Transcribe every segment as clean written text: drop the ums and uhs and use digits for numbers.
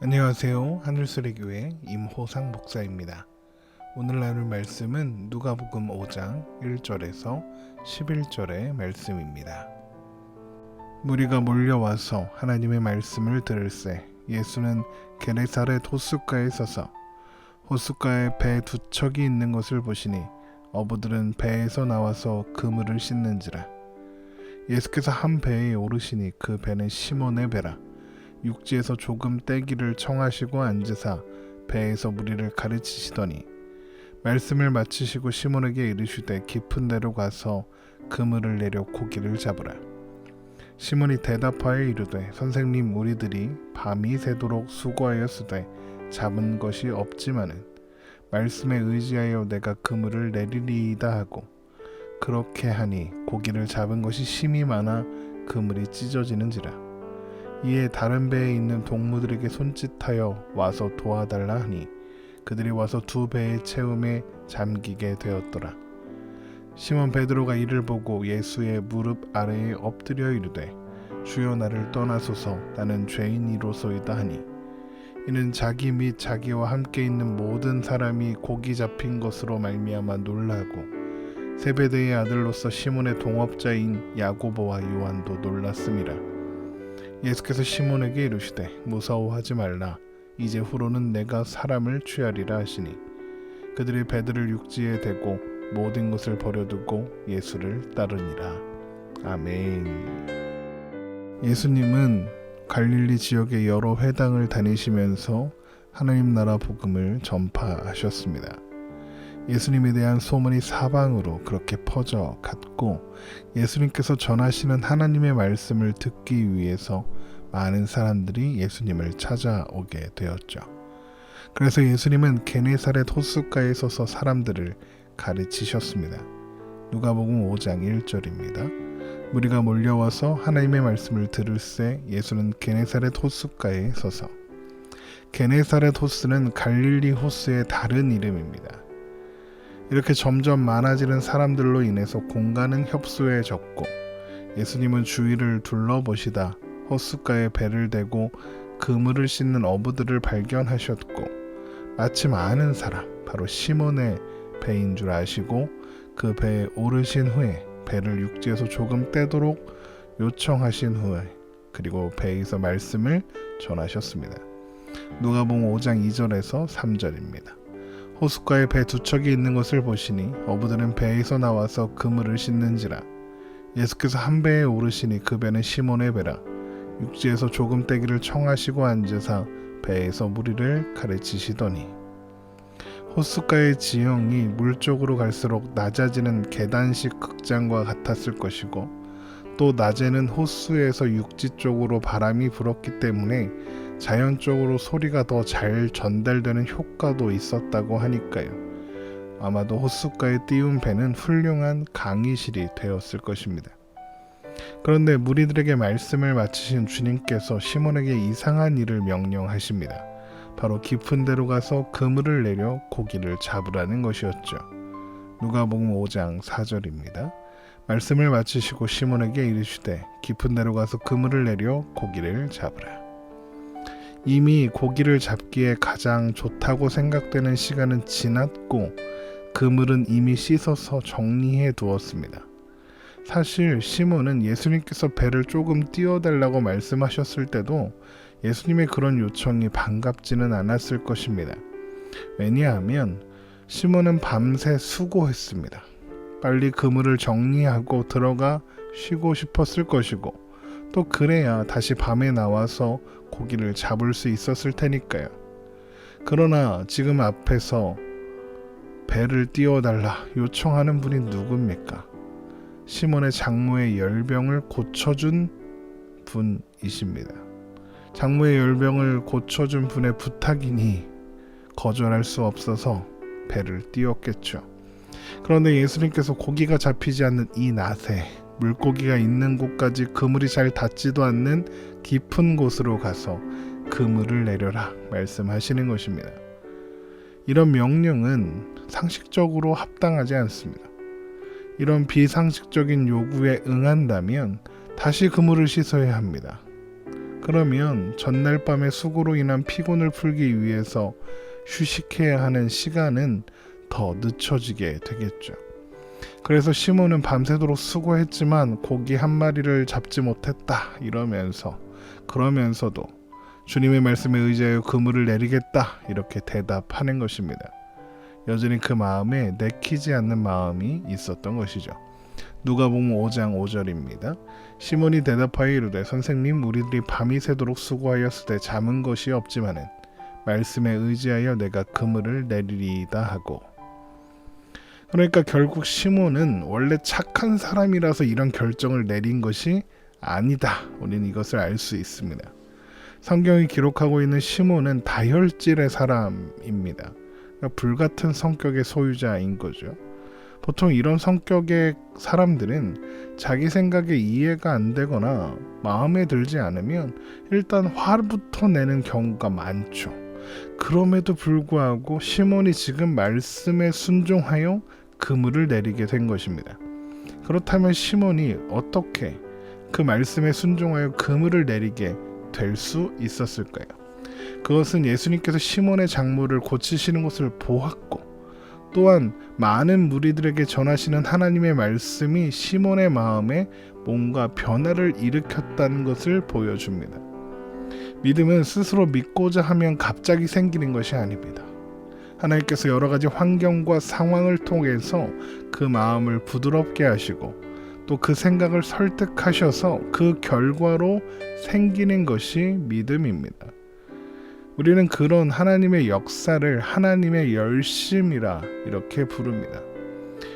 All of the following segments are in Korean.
안녕하세요. 하늘소리교회 임호상 목사입니다. 오늘 나눌 말씀은 누가복음 5장 1절에서 11절의 말씀입니다. 무리가 몰려와서 하나님의 말씀을 들을새 예수는 게네사렛 호숫가에 서서 호숫가에 배 두 척이 있는 것을 보시니 어부들은 배에서 나와서 그물을 씻는지라. 예수께서 한 배에 오르시니 그 배는 시몬의 배라. 육지에서 조금 떼기를 청하시고 앉으사 배에서 무리를 가르치시더니 말씀을 마치시고 시몬에게 이르시되 깊은 데로 가서 그물을 내려 고기를 잡으라. 시몬이 대답하여 이르되 선생님, 우리들이 밤이 새도록 수고하였으되 잡은 것이 없지만은 말씀에 의지하여 내가 그물을 내리리이다 하고, 그렇게 하니 고기를 잡은 것이 심히 많아 그물이 찢어지는지라. 이에 다른 배에 있는 동무들에게 손짓하여 와서 도와달라 하니 그들이 와서 두 배의 채움에 잠기게 되었더라. 시몬 베드로가 이를 보고 예수의 무릎 아래에 엎드려 이르되 주여, 나를 떠나소서, 나는 죄인이로소이다 하니, 이는 자기 및 자기와 함께 있는 모든 사람이 고기 잡힌 것으로 말미암아 놀라고 세베대의 아들로서 시몬의 동업자인 야고보와 요한도 놀랐음이라. 예수께서 시몬에게 이르시되 무서워하지 말라, 이제 후로는 내가 사람을 취하리라 하시니 그들이 배들을 육지에 대고 모든 것을 버려두고 예수를 따르니라. 아멘. 예수님은 갈릴리 지역의 여러 회당을 다니시면서 하나님 나라 복음을 전파하셨습니다. 예수님에 대한 소문이 사방으로 그렇게 퍼져 갔고, 예수님께서 전하시는 하나님의 말씀을 듣기 위해서 많은 사람들이 예수님을 찾아오게 되었죠. 그래서 예수님은 게네사렛 호숫가에 서서 사람들을 가르치셨습니다. 누가복음 5장 1절입니다. 무리가 몰려와서 하나님의 말씀을 들을새 예수는 게네사렛 호숫가에 서서. 게네사렛 호수는 갈릴리 호수의 다른 이름입니다. 이렇게 점점 많아지는 사람들로 인해서 공간은 협소해졌고, 예수님은 주위를 둘러보시다 호숫가에 배를 대고 그물을 씻는 어부들을 발견하셨고, 마침 아는 사람, 바로 시몬의 배인 줄 아시고 그 배에 오르신 후에 배를 육지에서 조금 떼도록 요청하신 후에 그리고 배에서 말씀을 전하셨습니다. 누가복음 5장 2절에서 3절입니다. 호숫가에 배 두 척이 있는 것을 보시니 어부들은 배에서 나와서 그물을 씻는지라. 예수께서 한 배에 오르시니 그 배는 시몬의 배라. 육지에서 조금 떼기를 청하시고 앉으사 배에서 무리를 가르치시더니. 호숫가의 지형이 물 쪽으로 갈수록 낮아지는 계단식 극장과 같았을 것이고, 또 낮에는 호수에서 육지 쪽으로 바람이 불었기 때문에 자연적으로 소리가 더 잘 전달되는 효과도 있었다고 하니까요. 아마도 호숫가에 띄운 배는 훌륭한 강의실이 되었을 것입니다. 그런데 무리들에게 말씀을 마치신 주님께서 시몬에게 이상한 일을 명령하십니다. 바로 깊은 데로 가서 그물을 내려 고기를 잡으라는 것이었죠. 누가복음 5장 4절입니다. 말씀을 마치시고 시몬에게 이르시되 깊은 데로 가서 그물을 내려 고기를 잡으라. 이미 고기를 잡기에 가장 좋다고 생각되는 시간은 지났고 그물은 이미 씻어서 정리해 두었습니다. 사실 시몬은 예수님께서 배를 조금 띄워달라고 말씀하셨을 때도 예수님의 그런 요청이 반갑지는 않았을 것입니다. 왜냐하면 시몬은 밤새 수고했습니다. 빨리 그물을 정리하고 들어가 쉬고 싶었을 것이고, 또 그래야 다시 밤에 나와서 고기를 잡을 수 있었을 테니까요. 그러나 지금 앞에서 배를 띄워달라 요청하는 분이 누굽니까? 시몬의 장모의 열병을 고쳐준 분이십니다. 장모의 열병을 고쳐준 분의 부탁이니 거절할 수 없어서 배를 띄웠겠죠. 그런데 예수님께서 고기가 잡히지 않는 이 낮에 물고기가 있는 곳까지 그물이 잘 닿지도 않는 깊은 곳으로 가서 그물을 내려라 말씀하시는 것입니다. 이런 명령은 상식적으로 합당하지 않습니다. 이런 비상식적인 요구에 응한다면 다시 그물을 씻어야 합니다. 그러면 전날 밤의 수고로 인한 피곤을 풀기 위해서 휴식해야 하는 시간은 더 늦춰지게 되겠죠. 그래서 시몬은 밤새도록 수고했지만 고기 한 마리를 잡지 못했다 그러면서도 주님의 말씀에 의지하여 그물을 내리겠다 이렇게 대답하는 것입니다. 여전히 그 마음에 내키지 않는 마음이 있었던 것이죠. 누가복음 5장 5절입니다. 시몬이 대답하여 이르되 선생님 우리들이 밤이 새도록 수고하였으되 잠은 것이 없지만은 말씀에 의지하여 내가 그물을 내리리이다 하고. 그러니까 결국 시몬은 원래 착한 사람이라서 이런 결정을 내린 것이 아니다. 우리는 이것을 알 수 있습니다. 성경이 기록하고 있는 시몬은 다혈질의 사람입니다. 그러니까 불같은 성격의 소유자인 거죠. 보통 이런 성격의 사람들은 자기 생각에 이해가 안 되거나 마음에 들지 않으면 일단 화부터 내는 경우가 많죠. 그럼에도 불구하고 시몬이 지금 말씀에 순종하여 그물을 내리게 된 것입니다. 그렇다면 시몬이 어떻게 그 말씀에 순종하여 그물을 내리게 될 수 있었을까요? 그것은 예수님께서 시몬의 작물을 고치시는 것을 보았고 또한 많은 무리들에게 전하시는 하나님의 말씀이 시몬의 마음에 뭔가 변화를 일으켰다는 것을 보여줍니다. 믿음은 스스로 믿고자 하면 갑자기 생기는 것이 아닙니다. 하나님께서 여러 가지 환경과 상황을 통해서 그 마음을 부드럽게 하시고 또 그 생각을 설득하셔서 그 결과로 생기는 것이 믿음입니다. 우리는 그런 하나님의 역사를 하나님의 열심이라 이렇게 부릅니다.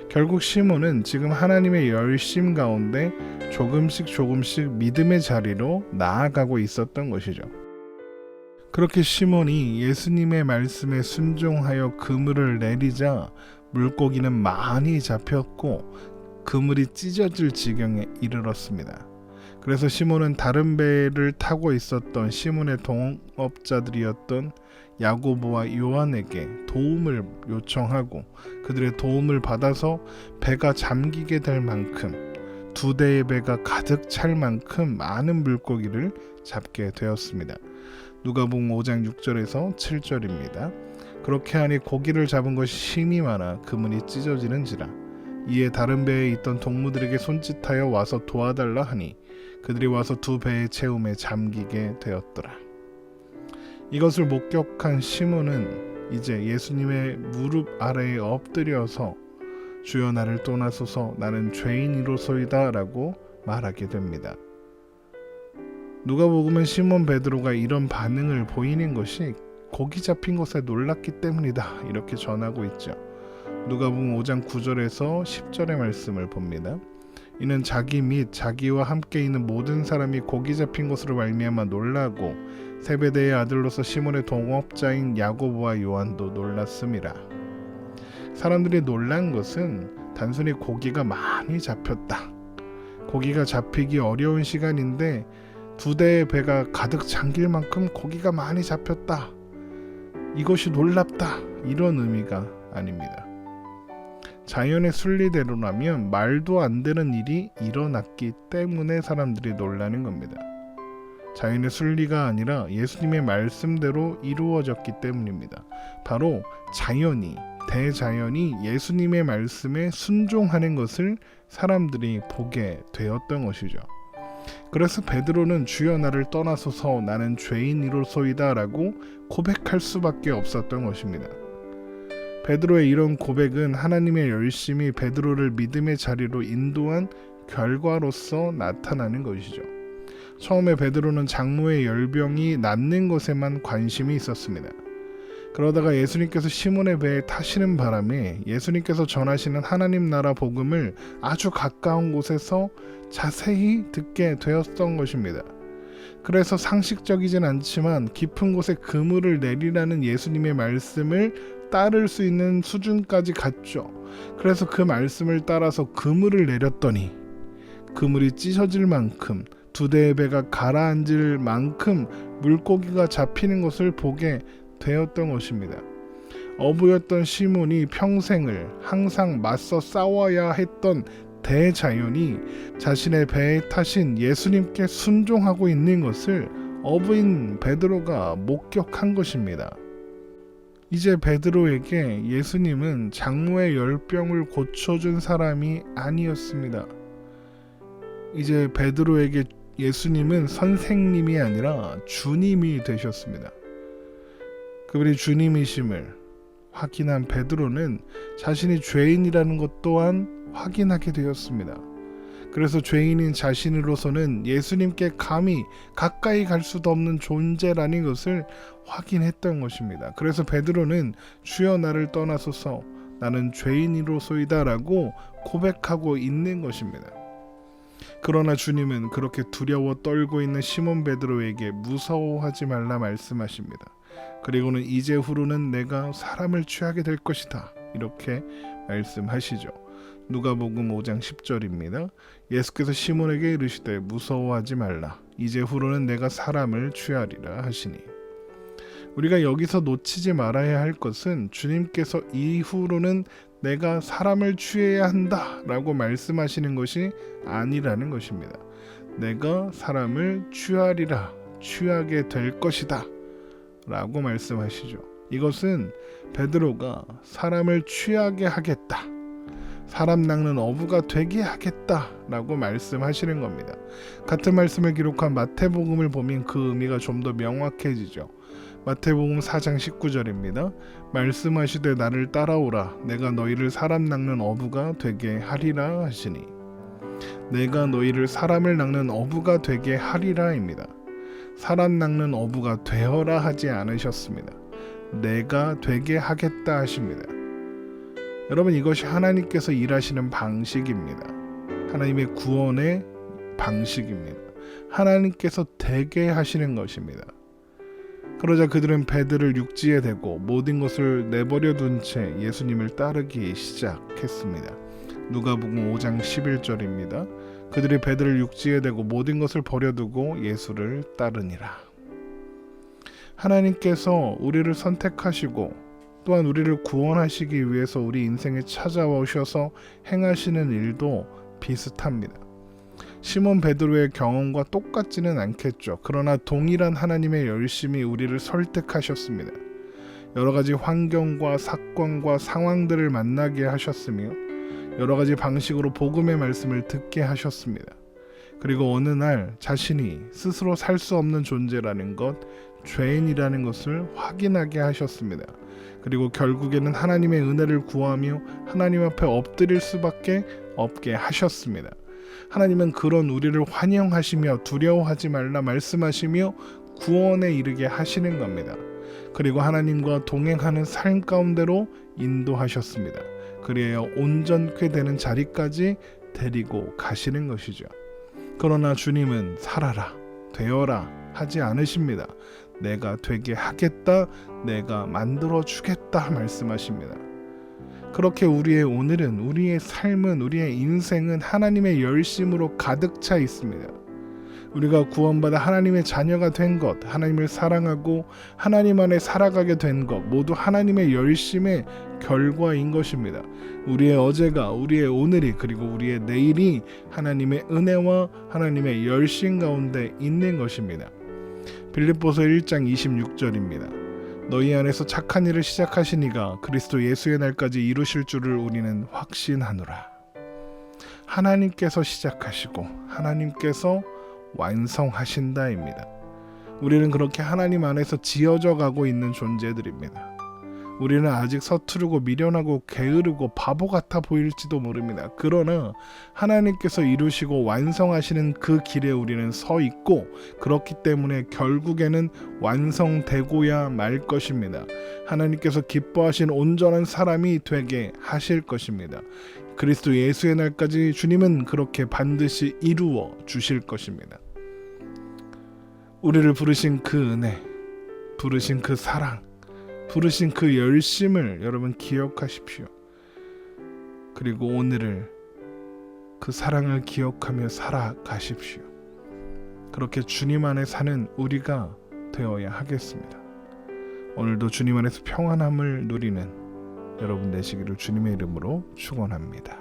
결국 시몬은 지금 하나님의 열심 가운데 조금씩 믿음의 자리로 나아가고 있었던 것이죠. 그렇게 시몬이 예수님의 말씀에 순종하여 그물을 내리자 물고기는 많이 잡혔고 그물이 찢어질 지경에 이르렀습니다. 그래서 시몬은 다른 배를 타고 있었던 시몬의 동업자들이었던 야고보와 요한에게 도움을 요청하고 그들의 도움을 받아서 배가 잠기게 될 만큼 2대의 배가 가득 찰 만큼 많은 물고기를 잡게 되었습니다. 누가복음 5장 6절에서 7절입니다. 그렇게 하니 고기를 잡은 것이 심히 많아 그물이 찢어지는지라. 이에 다른 배에 있던 동무들에게 손짓하여 와서 도와달라 하니 그들이 와서 2배의 채움에 잠기게 되었더라. 이것을 목격한 시몬은 이제 예수님의 무릎 아래에 엎드려서 주여 나를 떠나소서 나는 죄인이로소이다 라고 말하게 됩니다. 누가복음은 시몬 베드로가 이런 반응을 보이는 것이 고기 잡힌 것에 놀랐기 때문이다 이렇게 전하고 있죠. 누가복음 5장 9절에서 10절의 말씀을 봅니다. 이는 자기 및 자기와 함께 있는 모든 사람이 고기 잡힌 것으로 말미암아 놀라고 세베대의 아들로서 시몬의 동업자인 야고보와 요한도 놀랐음이라. 사람들이 놀란 것은 단순히 고기가 많이 잡혔다. 고기가 잡히기 어려운 시간인데 2대의 배가 가득 잠길 만큼 고기가 많이 잡혔다. 이것이 놀랍다. 이런 의미가 아닙니다. 자연의 순리대로라면 말도 안 되는 일이 일어났기 때문에 사람들이 놀라는 겁니다. 자연의 순리가 아니라 예수님의 말씀대로 이루어졌기 때문입니다. 바로 대자연이 예수님의 말씀에 순종하는 것을 사람들이 보게 되었던 것이죠. 그래서 베드로는 주여 나를 떠나소서 나는 죄인이로소이다 라고 고백할 수밖에 없었던 것입니다. 베드로의 이런 고백은 하나님의 열심이 베드로를 믿음의 자리로 인도한 결과로서 나타나는 것이죠. 처음에 베드로는 장로의 열병이 낫는 것에만 관심이 있었습니다. 그러다가 예수님께서 시몬의 배에 타시는 바람에 예수님께서 전하시는 하나님 나라 복음을 아주 가까운 곳에서 자세히 듣게 되었던 것입니다. 그래서 상식적이진 않지만 깊은 곳에 그물을 내리라는 예수님의 말씀을 따를 수 있는 수준까지 갔죠. 그래서 그 말씀을 따라서 그물을 내렸더니 그물이 찢어질 만큼 2대의 배가 가라앉을 만큼 물고기가 잡히는 것을 보게 되었던 것입니다. 어부였던 시몬이 평생을 항상 맞서 싸워야 했던 대자연이 자신의 배에 타신 예수님께 순종하고 있는 것을 어부인 베드로가 목격한 것입니다. 이제 베드로에게 예수님은 장모의 열병을 고쳐준 사람이 아니었습니다. 이제 베드로에게 예수님은 선생님이 아니라 주님이 되셨습니다. 그분이 주님이심을 확인한 베드로는 자신이 죄인이라는 것 또한 확인하게 되었습니다. 그래서 죄인인 자신으로서는 예수님께 감히 가까이 갈 수도 없는 존재라는 것을 확인했던 것입니다. 그래서 베드로는 주여 나를 떠나소서 나는 죄인이로소이다 라고 고백하고 있는 것입니다. 그러나 주님은 그렇게 두려워 떨고 있는 시몬 베드로에게 무서워하지 말라 말씀하십니다. 그리고는 이제후로는 내가 사람을 취하게 될 것이다 이렇게 말씀하시죠. 누가복음 5장 10절입니다. 예수께서 시몬에게 이르시되 무서워하지 말라 이제후로는 내가 사람을 취하리라 하시니, 우리가 여기서 놓치지 말아야 할 것은 주님께서 이후로는 내가 사람을 취해야 한다 라고 말씀하시는 것이 아니라는 것입니다. 내가 사람을 취하리라, 취하게 될 것이다 라고 말씀하시죠. 이것은 베드로가 사람을 취하게 하겠다, 사람 낚는 어부가 되게 하겠다 라고 말씀하시는 겁니다. 같은 말씀을 기록한 마태복음을 보면 그 의미가 좀 더 명확해지죠. 마태복음 4장 19절입니다. 말씀하시되 나를 따라오라 내가 너희를 사람 낚는 어부가 되게 하리라 하시니, 내가 너희를 사람을 낚는 어부가 되게 하리라입니다. 사람 낚는 어부가 되어라 하지 않으셨습니다. 내가 되게 하겠다 하십니다. 여러분, 이것이 하나님께서 일하시는 방식입니다. 하나님의 구원의 방식입니다. 하나님께서 되게 하시는 것입니다. 그러자 그들은 배들을 육지에 대고 모든 것을 내버려 둔 채 예수님을 따르기 시작했습니다. 누가복음 5장 11절입니다. 그들이 배들을 육지에 대고 모든 것을 버려두고 예수를 따르니라. 하나님께서 우리를 선택하시고 또한 우리를 구원하시기 위해서 우리 인생에 찾아오셔서 행하시는 일도 비슷합니다. 시몬 베드로의 경험과 똑같지는 않겠죠. 그러나 동일한 하나님의 열심이 우리를 설득하셨습니다. 여러 가지 환경과 사건과 상황들을 만나게 하셨으며 여러 가지 방식으로 복음의 말씀을 듣게 하셨습니다. 그리고 어느 날 자신이 스스로 살 수 없는 존재라는 것, 죄인이라는 것을 확인하게 하셨습니다. 그리고 결국에는 하나님의 은혜를 구하며 하나님 앞에 엎드릴 수밖에 없게 하셨습니다. 하나님은 그런 우리를 환영하시며 두려워하지 말라 말씀하시며 구원에 이르게 하시는 겁니다. 그리고 하나님과 동행하는 삶 가운데로 인도하셨습니다. 그래야 온전케 되는 자리까지 데리고 가시는 것이죠. 그러나 주님은 살아라, 되어라 하지 않으십니다. 내가 되게 하겠다, 내가 만들어 주겠다 말씀하십니다. 그렇게 우리의 오늘은, 우리의 삶은, 우리의 인생은 하나님의 열심으로 가득 차 있습니다. 우리가 구원받아 하나님의 자녀가 된 것, 하나님을 사랑하고 하나님 안에 살아가게 된 것, 모두 하나님의 열심의 결과인 것입니다. 우리의 어제가, 우리의 오늘이, 그리고 우리의 내일이 하나님의 은혜와 하나님의 열심 가운데 있는 것입니다. 빌립보서 1장 26절입니다. 너희 안에서 착한 일을 시작하신 이가 그리스도 예수의 날까지 이루실 줄을 우리는 확신하노라. 하나님께서 시작하시고 하나님께서 완성하신다입니다. 우리는 그렇게 하나님 안에서 지어져 가고 있는 존재들입니다. 우리는 아직 서투르고 미련하고 게으르고 바보 같아 보일지도 모릅니다. 그러나 하나님께서 이루시고 완성하시는 그 길에 우리는 서 있고, 그렇기 때문에 결국에는 완성되고야 말 것입니다. 하나님께서 기뻐하신 온전한 사람이 되게 하실 것입니다. 그리스도 예수의 날까지 주님은 그렇게 반드시 이루어 주실 것입니다. 우리를 부르신 그 은혜, 부르신 그 사랑, 부르신 그 열심을 여러분 기억하십시오. 그리고 오늘을 그 사랑을 기억하며 살아가십시오. 그렇게 주님 안에 사는 우리가 되어야 하겠습니다. 오늘도 주님 안에서 평안함을 누리는 여러분 되시기를 주님의 이름으로 축원합니다.